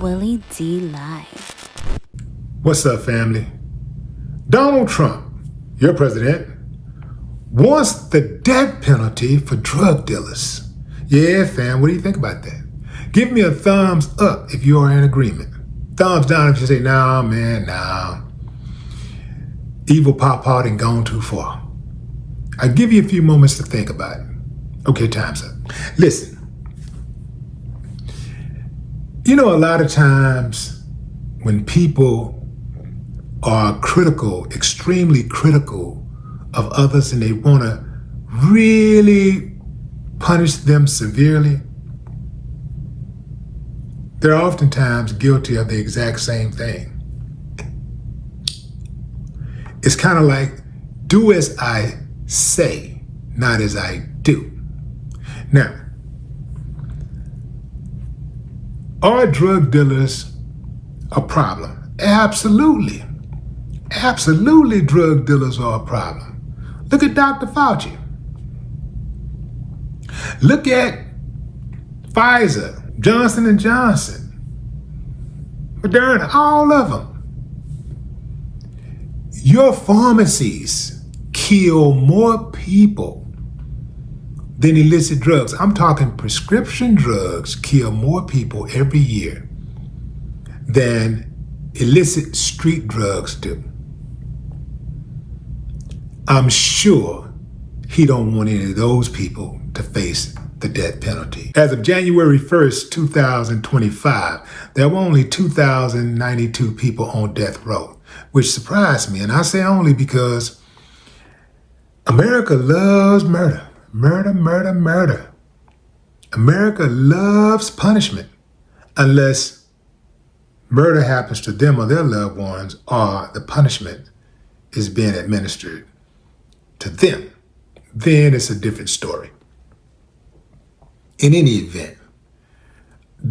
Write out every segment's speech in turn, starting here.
Willie D Live. What's up, family? Donald Trump, your president, wants the death penalty for drug dealers. Yeah, fam, what do you think about that? Give me a thumbs up if you are in agreement. Thumbs down if you say, nah, man, nah. Evil Papa done gone too far. I'll give you a few moments to think about it. Okay, time's up. Listen, you know, a lot of times when people are critical, extremely critical of others, and they want to really punish them severely, they're oftentimes guilty of the exact same thing. It's kind of like, do as I say, not as I do. Now, are drug dealers a problem? Absolutely. Absolutely, drug dealers are a problem. Look at Dr. Fauci. Look at Pfizer, Johnson & Johnson, Moderna, all of them. Your pharmacies kill more people than illicit drugs. I'm talking prescription drugs kill more people every year than illicit street drugs do. I'm sure he don't want any of those people to face the death penalty. As of January 1st, 2025, there were only 2,092 people on death row, which surprised me. And I say only because America loves murder. Murder, murder, murder. America loves punishment unless murder happens to them or their loved ones, or the punishment is being administered to them. Then it's a different story. In any event,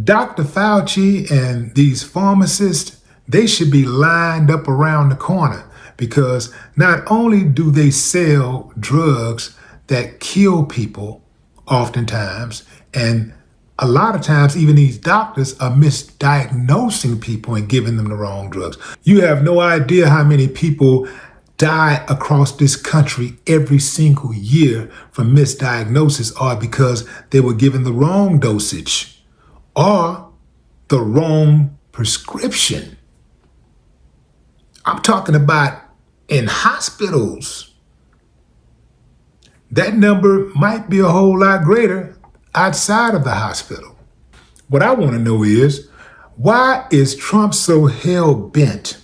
Dr. Fauci and these pharmacists, they should be lined up around the corner, because not only do they sell drugs that kill people oftentimes, and a lot of times even these doctors are misdiagnosing people and giving them the wrong drugs. You have no idea how many people die across this country every single year from misdiagnosis, or because they were given the wrong dosage or the wrong prescription. I'm talking about in hospitals. That number might be a whole lot greater outside of the hospital. What I want to know is, why is Trump so hell-bent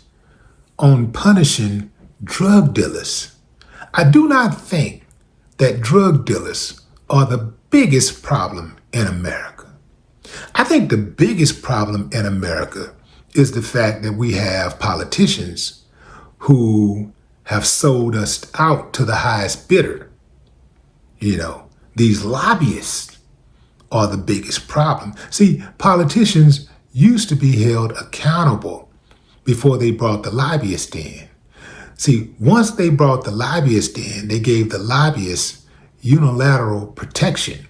on punishing drug dealers? I do not think that drug dealers are the biggest problem in America. I think the biggest problem in America is the fact that we have politicians who have sold us out to the highest bidder. You know, these lobbyists are the biggest problem. See, politicians used to be held accountable before they brought the lobbyists in. See, once they brought the lobbyists in, they gave the lobbyists unilateral protection.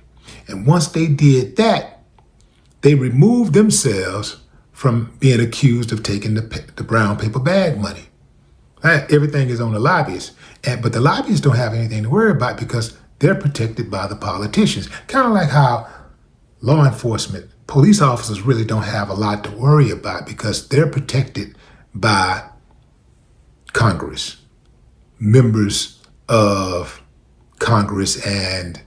And once they did that, they removed themselves from being accused of taking the brown paper bag money. Everything is on the lobbyists. But the lobbyists don't have anything to worry about because they're protected by the politicians. Kind of like how law enforcement, police officers really don't have a lot to worry about because they're protected by Congress, members of Congress, and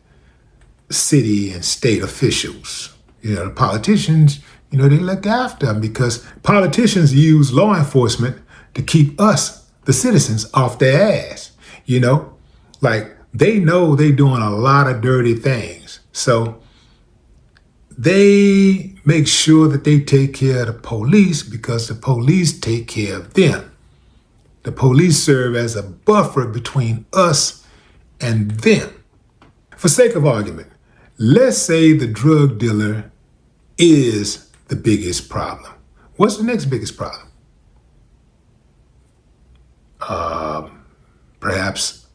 city and state officials. You know, the politicians, you know, they look after them because politicians use law enforcement to keep us, the citizens, off their ass. You know, like they know they're doing a lot of dirty things. So they make sure that they take care of the police because the police take care of them. The police serve as a buffer between us and them. For sake of argument, let's say the drug dealer is the biggest problem. What's the next biggest problem? Perhaps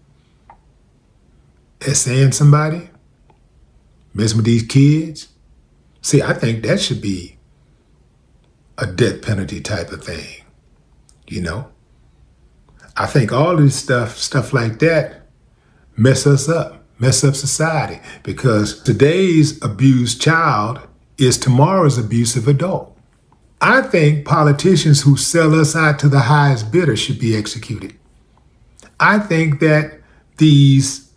SAing somebody, messing with these kids. See, I think that should be a death penalty type of thing, you know? I think all this stuff like that mess us up, mess up society, because today's abused child is tomorrow's abusive adult. I think politicians who sell us out to the highest bidder should be executed. I think that these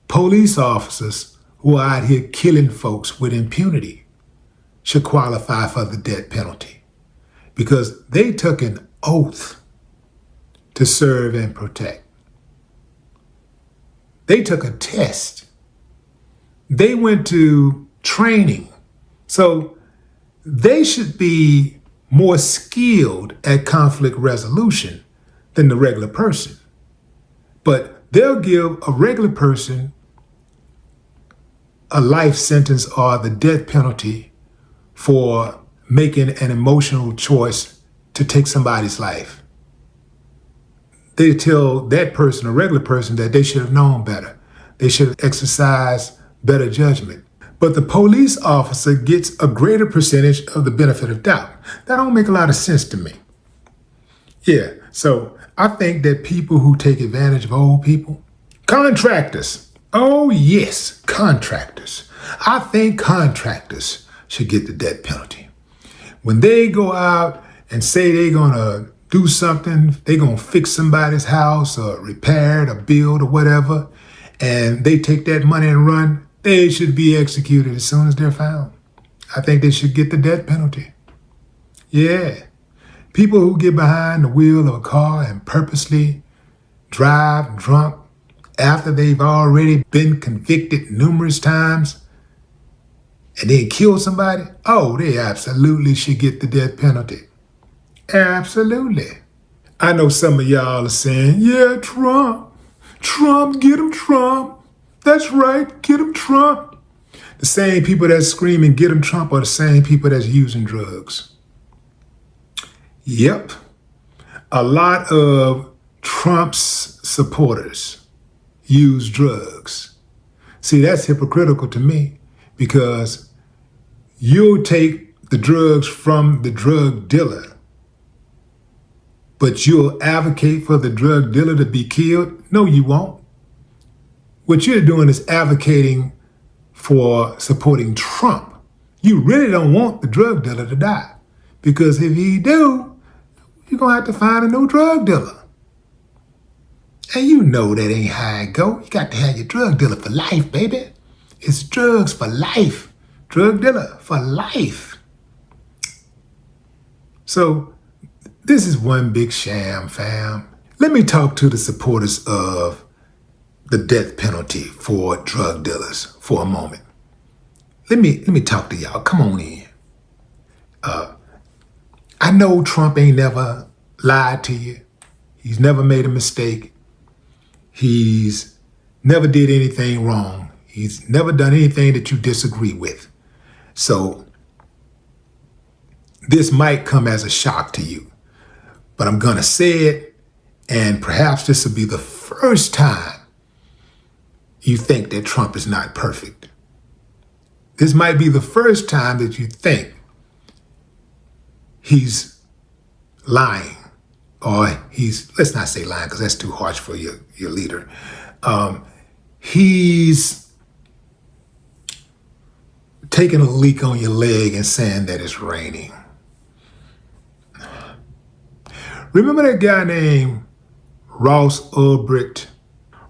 police officers who are out here killing folks with impunity should qualify for the death penalty because they took an oath to serve and protect. They took a test. They went to training. So they should be more skilled at conflict resolution than the regular person. But they'll give a regular person a life sentence or the death penalty for making an emotional choice to take somebody's life. They tell that person, a regular person, that they should have known better. They should have exercised better judgment. But the police officer gets a greater percentage of the benefit of doubt. That don't make a lot of sense to me. Yeah, so I think that people who take advantage of old people, contractors, oh yes, contractors. I think contractors should get the death penalty. When they go out and say they're gonna do something, they're gonna fix somebody's house or repair it or build or whatever, and they take that money and run, they should be executed as soon as they're found. I think they should get the death penalty. Yeah. People who get behind the wheel of a car and purposely drive drunk after they've already been convicted numerous times and then kill somebody, oh, they absolutely should get the death penalty. Absolutely. I know some of y'all are saying, yeah, Trump, get him, Trump. That's right, get him, Trump. The same people that's screaming, get him, Trump, are the same people that's using drugs. Yep. A lot of Trump's supporters use drugs. See, that's hypocritical to me because you'll take the drugs from the drug dealer, but you'll advocate for the drug dealer to be killed? No, you won't. What you're doing is advocating for supporting Trump. You really don't want the drug dealer to die because if he do, you're going to have to find a new drug dealer. And you know that ain't how it go. You got to have your drug dealer for life, baby. It's drugs for life. Drug dealer for life. So this is one big sham, fam. Let me talk to the supporters of the death penalty for drug dealers for a moment. Let me talk to y'all. Come on in. I know Trump ain't never lied to you. He's never made a mistake. He's never did anything wrong. He's never done anything that you disagree with. So this might come as a shock to you, but I'm gonna say it, and perhaps this will be the first time you think that Trump is not perfect. This might be the first time that you think he's lying, or let's not say lying because that's too harsh for your leader. He's taking a leak on your leg and saying that it's raining. Remember that guy named Ross Ulbricht?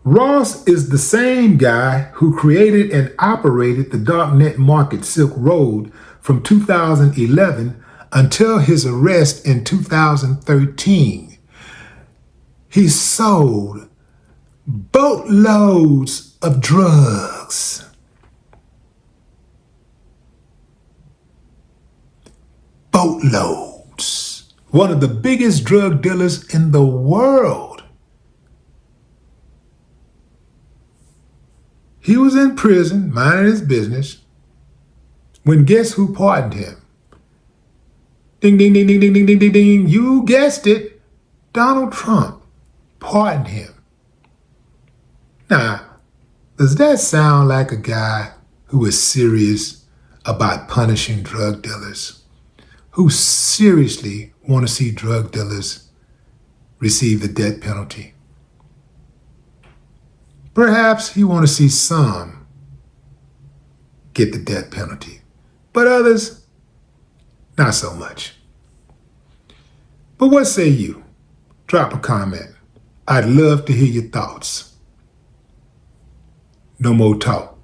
Ross is the same guy who created and operated the darknet market Silk Road from 2011 until his arrest in 2013. He sold boatloads of drugs. Boatloads. One of the biggest drug dealers in the world. He was in prison, minding his business, when guess who pardoned him? Ding, ding, ding, ding, ding, ding, ding, ding, ding. You guessed it. Donald Trump pardoned him. Now, does that sound like a guy who is serious about punishing drug dealers, who seriously want to see drug dealers receive the death penalty. Perhaps he want to see some get the death penalty, but others, not so much. But what say you? Drop a comment. I'd love to hear your thoughts. No more talk.